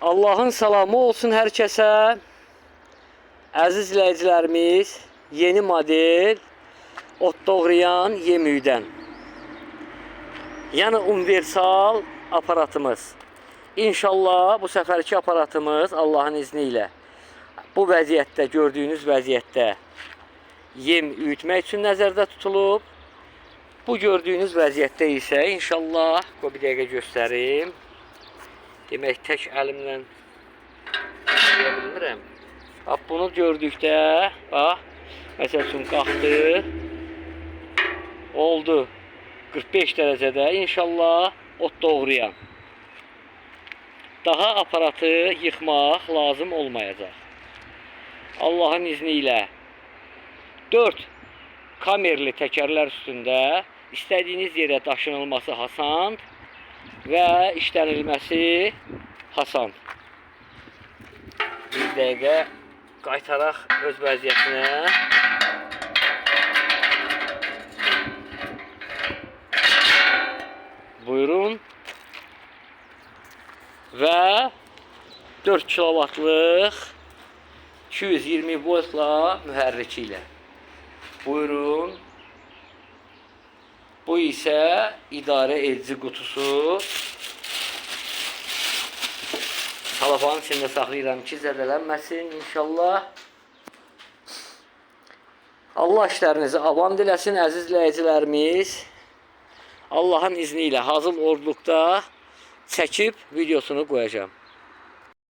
Allah'ın salamı olsun hər kəsə. Əziz izləyicilərimiz, yeni model ot doğrayan yemüydən. Yəni universal aparatımız. İnşallah bu səfərki aparatımız Allah'ın izni ilə bu vəziyyətdə, gördüyünüz vəziyyətdə yem üyütmək üçün nəzərdə tutulub. Bu gördüyünüz vəziyyətdə isə inşallah, bir dəqiqə göstərim. Demək, tək əlimlə deyə bilmirəm. Bax, bunu gördükdə, bax, məsəl üçün qalxdı, oldu 45 dərəcədə inşallah ot doğrayan. Daha aparatı yıxmaq lazım olmayacaq. Allah'ın izni ilə 4 kamerli təkərlər üstündə istədiyiniz yerə daşınılması hasan və işlənilməsi hasan. Bir dəqiqə qaytaraq öz vəziyyətinə. Buyurun. Və 4 kilovatlıq 220 voltla mühərriki ilə. Buyurun. Bu isə idarə edici qutusu. Salafanın içində saxlayıram ki, zədələnməsin inşallah. Allah işlərinizi avam diləsin əziz izləyicilərimiz. Allah'ın izni ilə hazır olduqda çəkib videosunu qoyacağım.